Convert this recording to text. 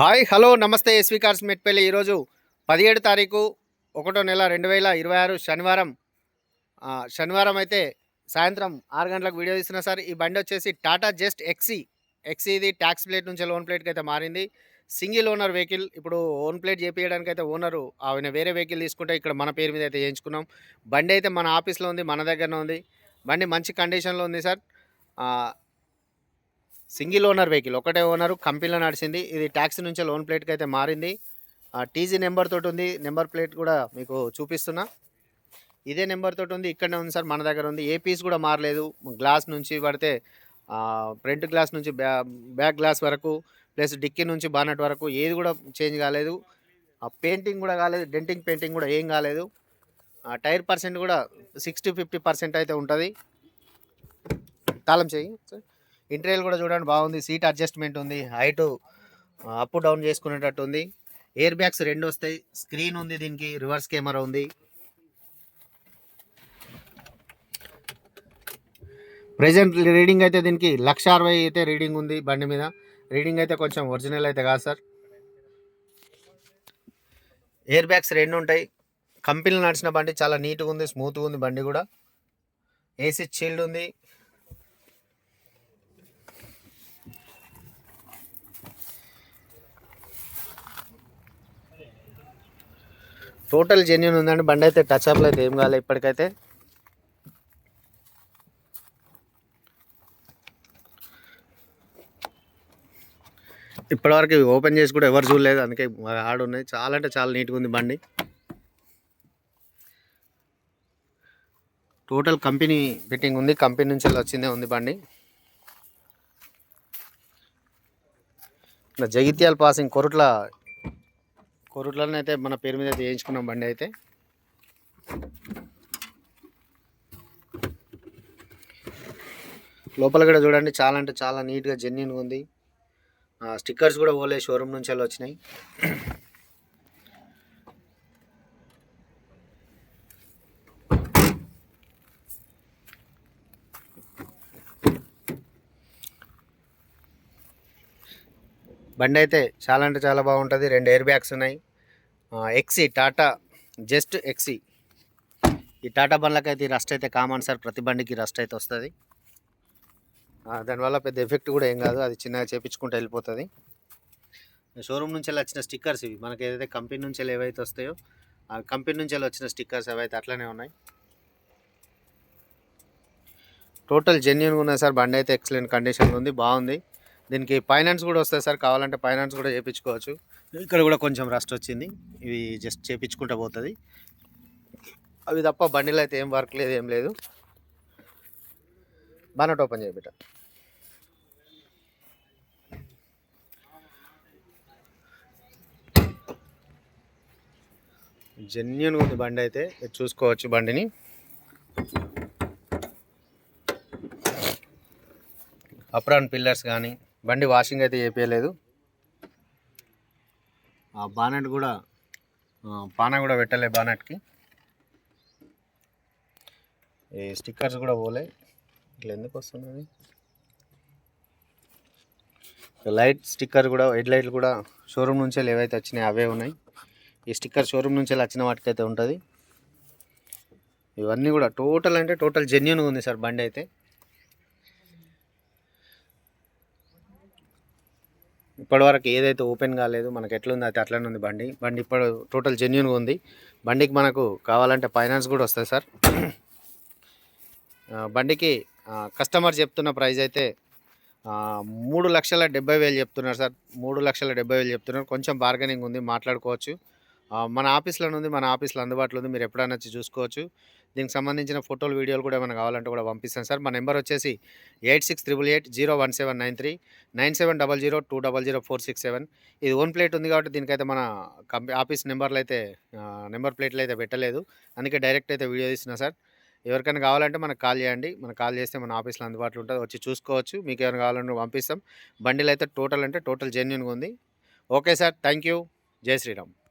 Hi hello నమస్తే SV cars Metpally. ఈరోజు 17 తారీఖు 1వ నెల 2026 శనివారం అయితే సాయంత్రం 6 గంటలకు వీడియో తీస్తున్నా సార్. ఈ బండి వచ్చేసి టాటా జస్ట్ ఎక్సీ ఇది ట్యాక్స్ ప్లేట్ నుంచి లోన్ ప్లేట్కి అయితే మారింది. Single owner vehicle. ఇప్పుడు ఓన్ ప్లేట్ చేపించడానికి అయితే ఓనరు ఆయన వేరే వెహికల్ తీసుకుంటే ఇక్కడ మన పేరు మీద అయితే చేయించుకున్నాం. బండి అయితే మన ఆఫీస్లో ఉంది, మన దగ్గరనే ఉంది. బండి మంచి కండిషన్లో ఉంది సార్. సింగిల్ ఓనర్ వెహికల్, ఒకటే ఓనరు, కంపెనీలో నడిచింది. ఇది ట్యాక్సీ నుంచి లోన్ ప్లేట్కి అయితే మారింది. టీజీ నెంబర్ తోటి ఉంది. నెంబర్ ప్లేట్ కూడా మీకు చూపిస్తున్నా. ఇదే నెంబర్ తోటి ఉంది, ఇక్కడనే ఉంది సార్, మన దగ్గర ఉంది. ఏ పీస్ కూడా మారలేదు. గ్లాస్ నుంచి పడితే ఫ్రంట్ గ్లాస్ నుంచి బ్యాక్ గ్లాస్ వరకు, ప్లస్ డిక్కీ నుంచి బానెట్ వరకు ఏది కూడా చేంజ్ కాలేదు. పెయింటింగ్ కూడా కాలేదు, డెంటింగ్ పెయింటింగ్ కూడా ఏం కాలేదు. టైర్ పర్సెంట్ కూడా 60-50% అయితే ఉంటుంది. తాళం చేయి సార్. ఇంటీరియర్ కూడా చూడండి బాగుంది. సీట్ అడ్జస్ట్మెంట్ ఉంది, హైట్ అప్ డౌన్ చేసుకునేటట్టు ఉంది. ఎయిర్ బ్యాగ్స్ 2 వస్తాయి. స్క్రీన్ ఉంది, దీనికి రివర్స్ కెమెరా ఉంది. ప్రెజెంట్ రీడింగ్ అయితే దీనికి 1,60,000 అయితే రీడింగ్ ఉంది బండి మీద. రీడింగ్ అయితే కొంచెం ఒరిజినల్ అయితే కాదు సార్. ఎయిర్ బ్యాగ్స్ 2 ఉంటాయి. కంపెనీలో నడిచిన బండి, చాలా నీట్గా ఉంది, స్మూత్గా ఉంది బండి కూడా. ఏసీ చీల్డ్ ఉంది. టోటల్ జెన్యూన్ ఉందండి బండి అయితే. టచ్ అప్లు అయితే ఏం కాలేదు ఇప్పటికైతే. ఇప్పటివరకు ఓపెన్ చేసి కూడా ఎవరు చూడలేదు, అందుకే ఆడు ఉన్నాయి. చాలా అంటే చాలా నీట్గా ఉంది బండి. టోటల్ కంపెనీ ఫిట్టింగ్ ఉంది, కంపెనీ నుంచి వచ్చిందే ఉంది బండి. జగిత్యాల పాసింగ్ కొరుట్లనే అయితే మన పేరు మీద అయితే వేయించుకున్నాం బండి అయితే. లోపల కూడా చూడండి, చాలా అంటే చాలా నీట్గా జెన్యూన్గా ఉంది. స్టిక్కర్స్ కూడా ఓలే షోరూమ్ నుంచి వచ్చినాయి. బండి అయితే చాలా అంటే చాలా బాగుంటుంది. 2 ఎయిర్ బ్యాగ్స్ ఉన్నాయి. ఎక్సీ, టాటా జస్ట్ ఎక్సీ. ఈ టాటా బండ్లకైతే ఈ రస్ట్ అయితే కామన్ సార్. ప్రతి బండికి రస్ట్ అయితే వస్తుంది. దానివల్ల పెద్ద ఎఫెక్ట్ కూడా ఏం కాదు, అది చిన్నగా చేపించుకుంటూ వెళ్ళిపోతుంది. షోరూమ్ నుంచి వచ్చిన స్టిక్కర్స్ ఇవి. మనకి ఏదైతే కంపెనీ నుంచి ఏవైతే వస్తాయో ఆ కంపెనీ నుంచి వచ్చిన స్టిక్కర్స్ అవైతే అట్లనే ఉన్నాయి. టోటల్ జెన్యూన్గా ఉన్నాయి సార్. బండి అయితే ఎక్సలెంట్ కండిషన్లో ఉంది, బాగుంది. దీనికి ఫైనాన్స్ కూడా వస్తుంది సార్. కావాలంటే ఫైనాన్స్ కూడా చేయించుకోవచ్చు. ఇక్కడ కూడా కొంచెం రస్ట్ వచ్చింది, ఇవి జస్ట్ చేయించుకుంటూ పోతుంది. అవి తప్ప బండిలో అయితే ఏం వర్క్ లేదు, ఏం లేదు. బానట్ ఓపెన్ చేయబెట్ట. జెన్యూన్గా ఉంది బండి అయితే, చూసుకోవచ్చు బండిని. అప్రాన్ పిల్లర్స్ కానీ, బండి వాషింగ్ అయితే చేపించలేదు. బానెట్ కూడా పాన కూడా పెట్టలే బానెట్కి. ఈ స్టిక్కర్స్ కూడా పోలే. ఇట్లా ఎందుకు వస్తున్నది? లైట్ స్టిక్కర్ కూడా, హెడ్ లైట్లు కూడా షోరూమ్ నుంచి ఏవైతే వచ్చినాయి అవే ఉన్నాయి. ఈ స్టిక్కర్ షోరూమ్ నుంచి వచ్చిన వాటికైతే ఉంటుంది. ఇవన్నీ కూడా టోటల్ అంటే టోటల్ జెన్యూన్గా ఉంది సార్ బండి అయితే. ఇప్పటివరకు ఏదైతే ఓపెన్ కాలేదు, మనకు ఎట్లుంది అయితే అట్లనే ఉంది బండి. ఇప్పుడు టోటల్ జెన్యూన్గా ఉంది. బండికి మనకు కావాలంటే ఫైనాన్స్ కూడా వస్తుంది సార్. బండికి కస్టమర్ చెప్తున్న ప్రైస్ అయితే 3,70,000 చెప్తున్నారు సార్. 3,70,000 చెప్తున్నారు. కొంచెం బార్గెనింగ్ ఉంది, మాట్లాడుకోవచ్చు. మన ఆఫీస్లో ఉంది, మన ఆఫీస్లో అందుబాటులో ఉంది. మీరు ఎప్పుడైనా వచ్చి చూసుకోవచ్చు. దీనికి సంబంధించిన ఫోటోలు, వీడియోలు కూడా ఏమైనా కావాలంటే కూడా పంపిస్తాను సార్. మా నెంబర్ వచ్చేసి 8688801793 9700200467. ఇది ఓన్ ప్లేట్ ఉంది కాబట్టి దీనికైతే మన ఆఫీస్ నెంబర్లు అయితే నెంబర్ ప్లేట్లు అయితే పెట్టలేదు, అందుకే డైరెక్ట్ అయితే వీడియో తీస్తున్నా సార్. ఎవరికైనా కావాలంటే మనకు కాల్ చేయండి. మనకు కాల్ చేస్తే మన ఆఫీస్లో అందుబాటులో ఉంటుంది, వచ్చి చూసుకోవచ్చు. మీకు ఏమైనా కావాలంటే పంపిస్తాం. బండిలు అయితే టోటల్ అంటే టోటల్ జెన్యూన్గా ఉంది. Okay sir, thank you. జై శ్రీరామ్.